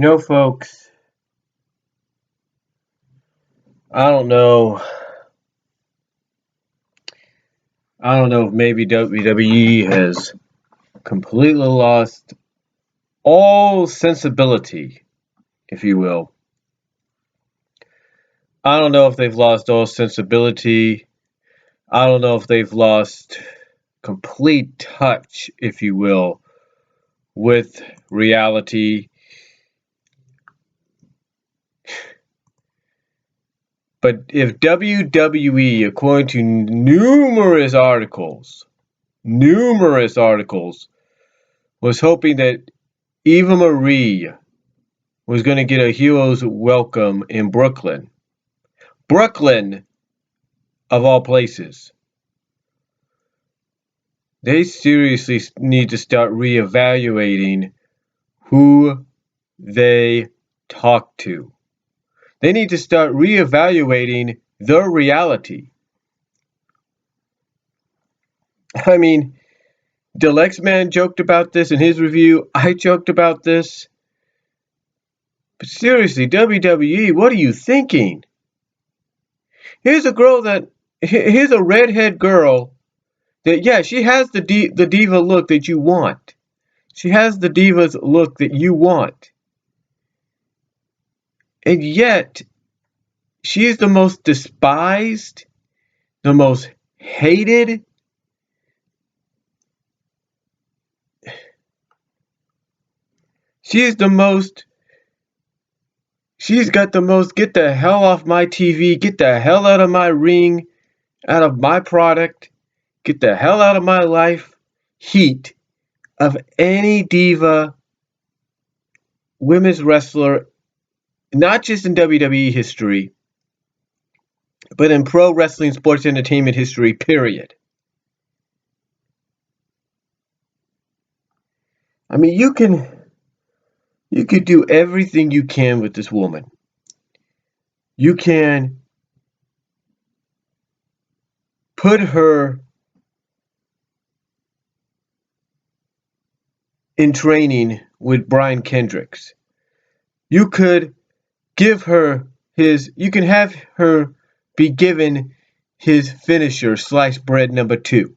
Folks, I don't know. I don't know if maybe WWE has completely lost all sensibility, if you will. I don't know if they've lost all sensibility. I don't know if they've lost complete touch, if you will, with reality. But if WWE, according to numerous articles, was hoping that Eva Marie was going to get a hero's welcome in Brooklyn. Brooklyn, of all places. They seriously need to start reevaluating who they talk to. They need to start reevaluating their reality. I mean, the Lex-Man joked about this in his review. I joked about this. But seriously, WWE, what are you thinking? Here's a redhead girl that, yeah, she has the diva look that you want. She has the diva's look that you want. And yet, she is the most despised, the most hated. She's got the most, get the hell off my TV, get the hell out of my ring, out of my product, get the hell out of my life heat of any diva women's wrestler, not just in WWE history, but in pro wrestling sports entertainment history, period. I mean, you could do everything you can with this woman. You can put her in training with Brian Kendricks. You could give her you can have her be given his finisher, sliced bread number 2.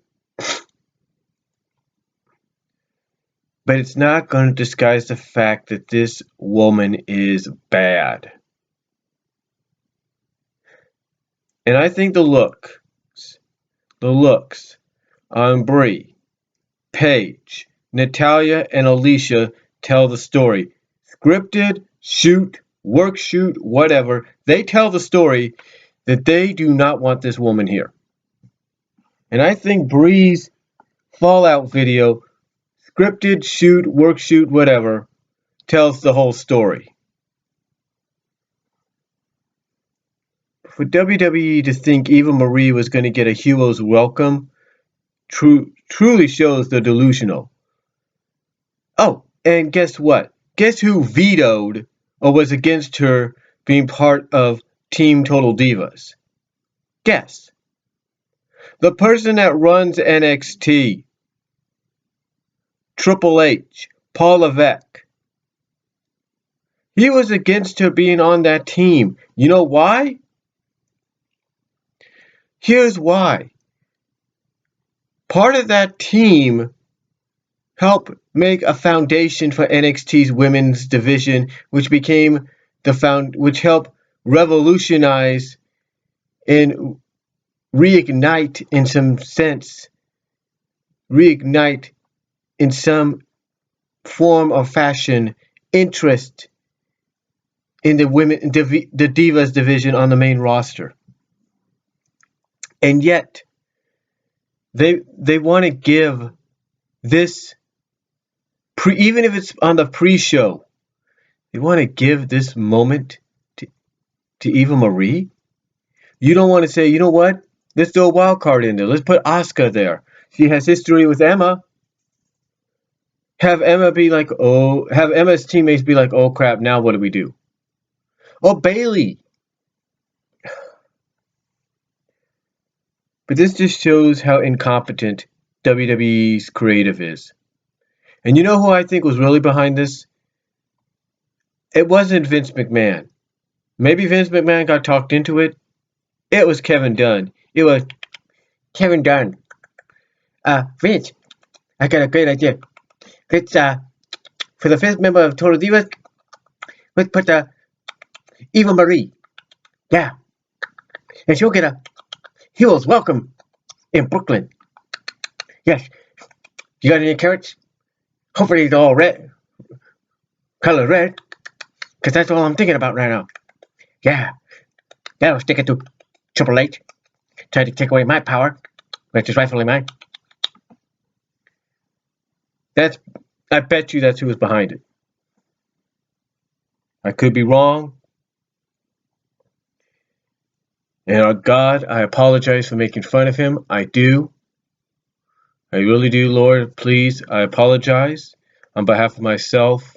But it's not going to disguise the fact that this woman is bad. And I think the looks on Brie, Paige, Natalya, and Alicia tell the story. Scripted, shoot, work shoot, whatever. They tell the story that they do not want this woman here. And I think Brie's Fallout video, scripted, shoot, work shoot, whatever, tells the whole story. For WWE to think Eva Marie was going to get a hero's welcome truly shows they're delusional. Oh, and guess what? Guess who vetoed or was against her being part of Team Total Divas? Guess. The person that runs NXT. Triple H. Paul Levesque. He was against her being on that team. You know why? Here's why. Part of that team helped make a foundation for NXT's women's division, which became which helped revolutionize and reignite in some form or fashion interest in the Divas division on the main roster. And yet, they want to give this, even if it's on the pre-show, they want to give this moment to Eva Marie. You don't want to say, you know what? Let's throw a wild card in there. Let's put Asuka there. She has history with Emma. Have Emma's teammates be like, oh crap, now what do we do? Oh, Bayley. But this just shows how incompetent WWE's creative is. And you know who I think was really behind this? It wasn't Vince McMahon. Maybe Vince McMahon got talked into it. It was Kevin Dunn. It was Kevin Dunn. Vince, I got a great idea. Let's, for the fifth member of Total Divas, let's put Eva Marie. Yeah. And she'll get a hero's welcome in Brooklyn. Yes. You got any carrots? Hopefully they're all red. Color red. Because that's all I'm thinking about right now. Yeah. That'll stick it to Triple H. Try to take away my power, which is rightfully mine. I bet you that's who was behind it. I could be wrong. And God, I apologize for making fun of him. I do. I really do, Lord. Please, I apologize on behalf of myself,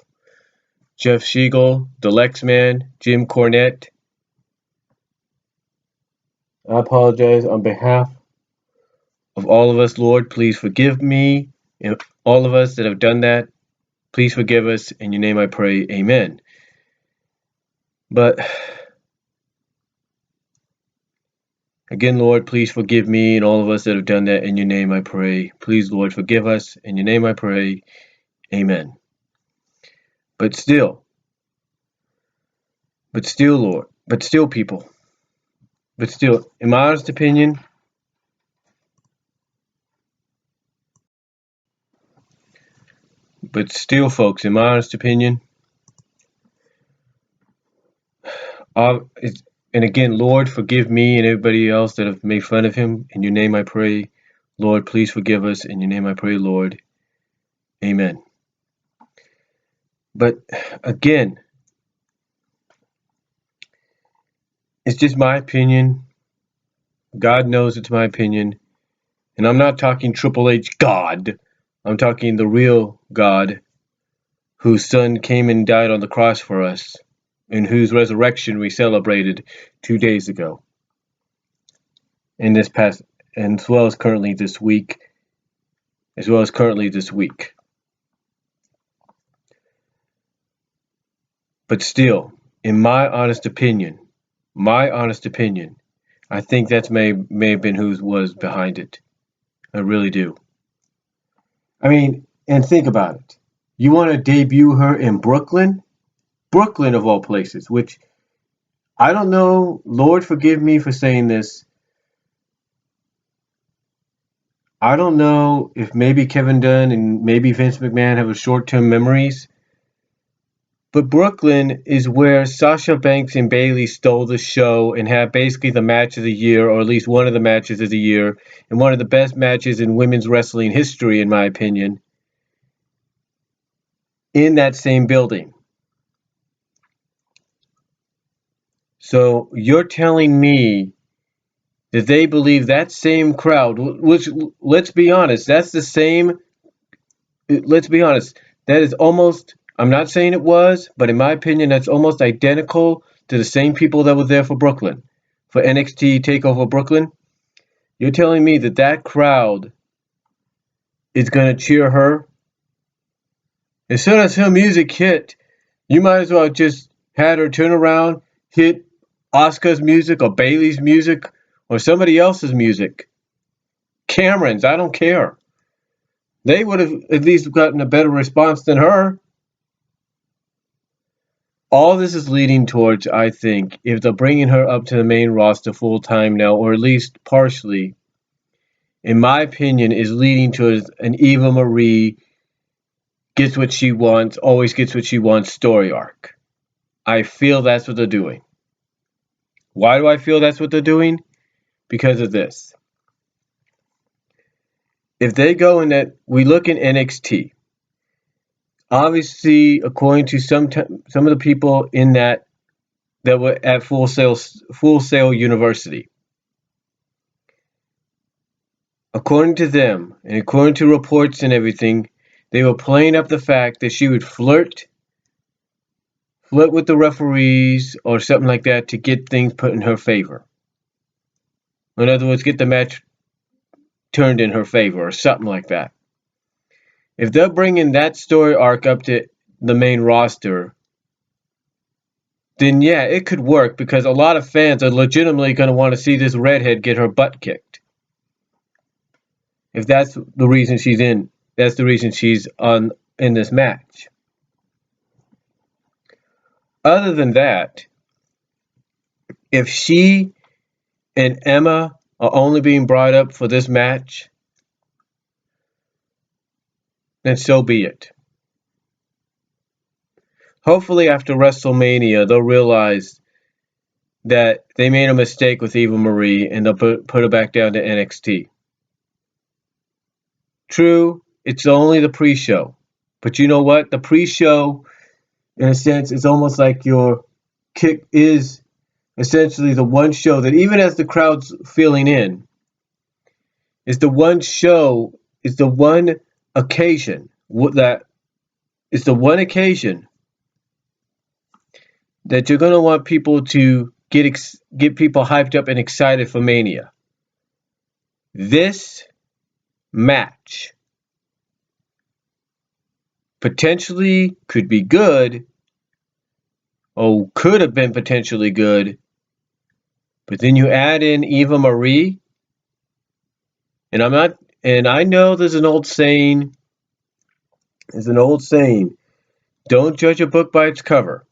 Jeff Siegel, the Lexman, Jim Cornette. I apologize on behalf of all of us, Lord. Please forgive me and all of us that have done that. Please forgive us. In your name I pray. Amen. But again, Lord, please forgive me and all of us that have done that. In your name I pray. Please, Lord, forgive us. In your name I pray. Amen. But still, Lord, people, but still, in my honest opinion, folks, in my honest opinion, and again, Lord, forgive me and everybody else that have made fun of him. In your name I pray. Lord, please forgive us. In your name I pray, Lord. Amen. But again, it's just my opinion. God knows it's my opinion. And I'm not talking Triple H God. I'm talking the real God, whose son came and died on the cross for us, and whose resurrection we celebrated 2 days ago. In this past, and as well as currently this week. But still, in my honest opinion, I think that may have been who was behind it. I really do. I mean, and think about it. You want to debut her in Brooklyn? Brooklyn of all places, which I don't know. Lord, forgive me for saying this. I don't know if maybe Kevin Dunn and maybe Vince McMahon have a short-term memories. But Brooklyn is where Sasha Banks and Bayley stole the show and had basically the match of the year, or at least one of the matches of the year, and one of the best matches in women's wrestling history, in my opinion, in that same building. So you're telling me that they believe that same crowd, which, let's be honest, that is almost, I'm not saying it was, but in my opinion, that's almost identical to the same people that were there for Brooklyn, for NXT TakeOver Brooklyn. You're telling me that crowd is going to cheer her? As soon as her music hit, you might as well just had her turn around, hit Asuka's music or Bayley's music or somebody else's music. Cameron's, I don't care. They would have at least gotten a better response than her. All this is leading towards, I think, if they're bringing her up to the main roster full-time now, or at least partially, in my opinion, is leading towards an Eva Marie gets what she wants, always gets what she wants story arc. I feel that's what they're doing. Why do I feel that's what they're doing? Because of this. If they go in that, we look in NXT. Obviously, according to some of the people in that were at Full Sail University, according to them and according to reports and everything, they were playing up the fact that she would flirt with the referees or something like that to get things put in her favor. In other words, get the match turned in her favor or something like that. If they're bringing that story arc up to the main roster, then yeah, it could work because a lot of fans are legitimately going to want to see this redhead get her butt kicked. If that's the reason she's in, that's the reason she's on in this match. Other than that, if she and Emma are only being brought up for this match, then so be it. Hopefully after WrestleMania, they'll realize that they made a mistake with Eva Marie and they'll put her back down to NXT. True, it's only the pre-show. But you know what? The pre-show, in a sense, is almost like your kick is essentially the one show that even as the crowd's filling in, is the one show, is the one occasion that is the one occasion that you're going to want people to get people hyped up and excited for Mania. This match potentially could be good, or could have been potentially good, but then you add in Eva Marie, and I know there's an old saying, don't judge a book by its cover.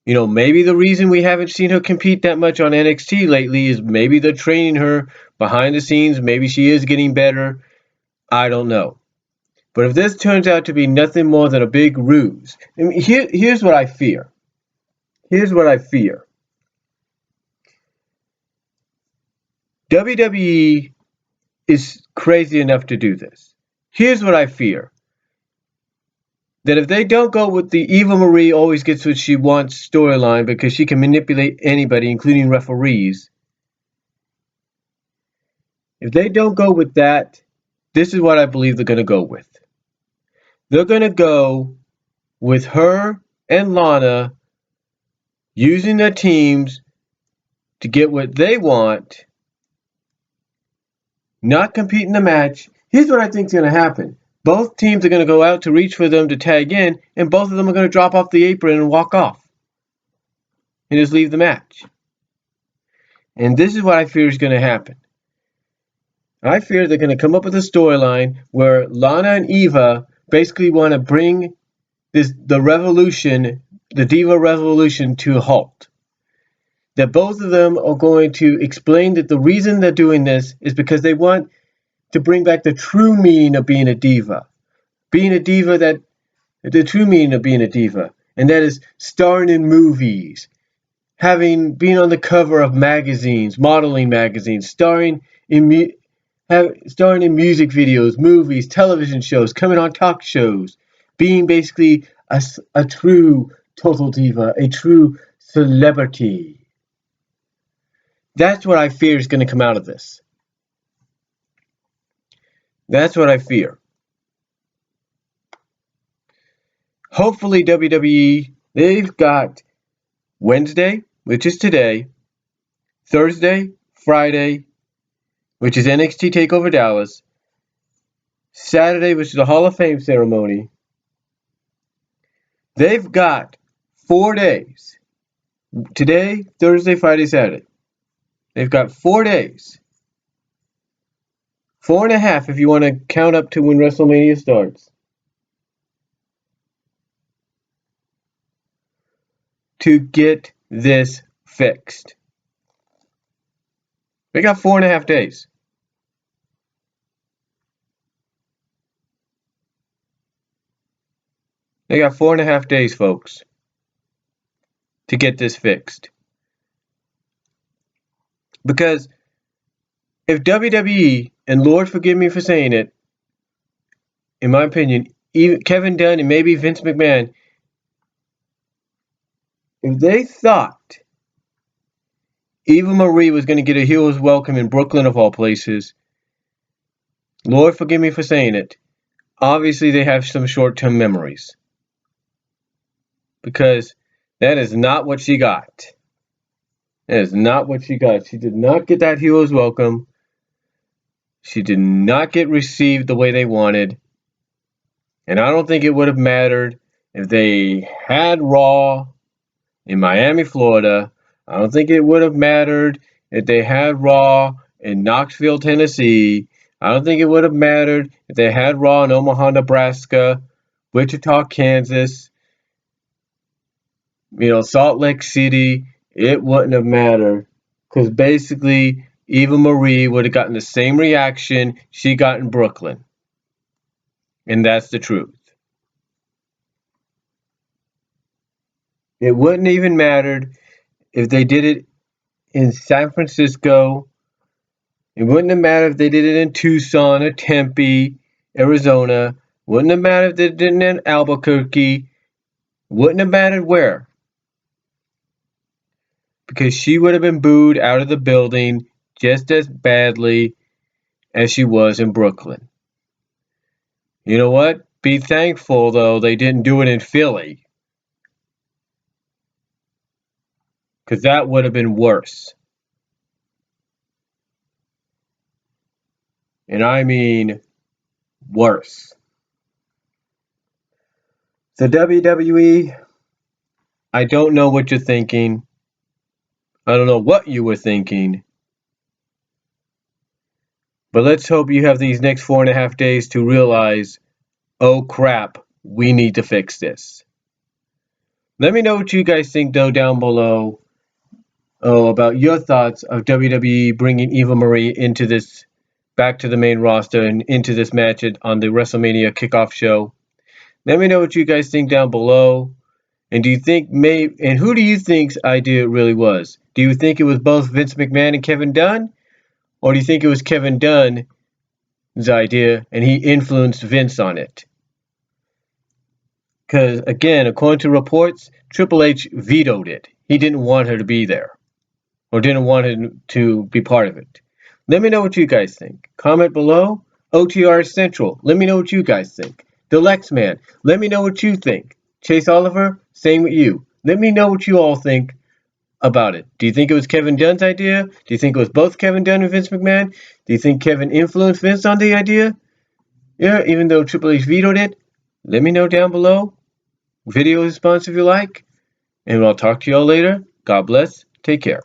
You know, maybe the reason we haven't seen her compete that much on NXT lately is maybe they're training her behind the scenes. Maybe she is getting better. I don't know. But if this turns out to be nothing more than a big ruse, I mean, here's what I fear. WWE is crazy enough to do this. Here's what I fear. That if they don't go with the Eva Marie always gets what she wants storyline because she can manipulate anybody, including referees. If they don't go with that, this is what I believe they're going to go with. They're going to go with her and Lana using their teams to get what they want, not compete in the match. Here's what I think is going to happen. Both teams are going to go out to reach for them to tag in, and both of them are going to drop off the apron and walk off and just leave the match. And this is what I fear is going to happen. I fear they're going to come up with a storyline where Lana and Eva basically want to bring the revolution, the Diva Revolution, to a halt. That both of them are going to explain that the reason they're doing this is because they want to bring back the true meaning of being a diva. Being a diva, the true meaning of being a diva. And that is starring in movies, being on the cover of magazines, modeling magazines, starring in music videos, movies, television shows, coming on talk shows, being basically a true total diva, a true celebrity. That's what I fear is going to come out of this. That's what I fear. Hopefully WWE, they've got Wednesday, which is today, Thursday, Friday, which is NXT TakeOver Dallas, Saturday, which is the Hall of Fame ceremony. They've got 4 days. Today, Thursday, Friday, Saturday. They've got 4 days. 4.5 if you want to count up to when WrestleMania starts. To get this fixed. They got 4.5 days. They got 4.5 days, folks, to get this fixed. Because if WWE, and Lord forgive me for saying it, in my opinion, even Kevin Dunn and maybe Vince McMahon, if they thought Eva Marie was going to get a hero's welcome in Brooklyn of all places, Lord forgive me for saying it, obviously they have some short-term memories. Because that is not what she got. That is not what she got. She did not get that hero's welcome. She did not get received the way they wanted. And I don't think it would have mattered if they had Raw in Miami, Florida, I don't think it would have mattered if they had Raw in Knoxville, Tennessee. I don't think it would have mattered if they had Raw in Omaha, Nebraska, Wichita, Kansas, Salt Lake City. It wouldn't have mattered because basically Eva Marie would have gotten the same reaction she got in Brooklyn. And that's the truth. It wouldn't even mattered if they did it in San Francisco. It wouldn't have mattered if they did it in Tucson or Tempe, Arizona. Wouldn't have mattered if they did it in Albuquerque. Wouldn't have mattered where. Because she would have been booed out of the building just as badly as she was in Brooklyn. You know what? Be thankful, though, they didn't do it in Philly. Because that would have been worse. And I mean worse. So WWE, I don't know what you're thinking. I don't know what you were thinking. But let's hope you have these next 4.5 days to realize, oh crap, we need to fix this. Let me know what you guys think, though, down below. About your thoughts of WWE bringing Eva Marie into this, back to the main roster and into this match on the WrestleMania kickoff show. Let me know what you guys think down below. And do you think and who do you think's idea it really was? Do you think it was both Vince McMahon and Kevin Dunn? Or do you think it was Kevin Dunn's idea and he influenced Vince on it? Because, again, according to reports, Triple H vetoed it. He didn't want her to be there. Or didn't want him to be part of it. Let me know what you guys think. Comment below. OTR Central. Let me know what you guys think. The Lex Man. Let me know what you think. Chase Oliver. Same with you. Let me know what you all think about it. Do you think it was Kevin Dunn's idea? Do you think it was both Kevin Dunn and Vince McMahon? Do you think Kevin influenced Vince on the idea? Yeah, even though Triple H vetoed it? Let me know down below. Video response if you like. And I'll talk to y'all later. God bless. Take care.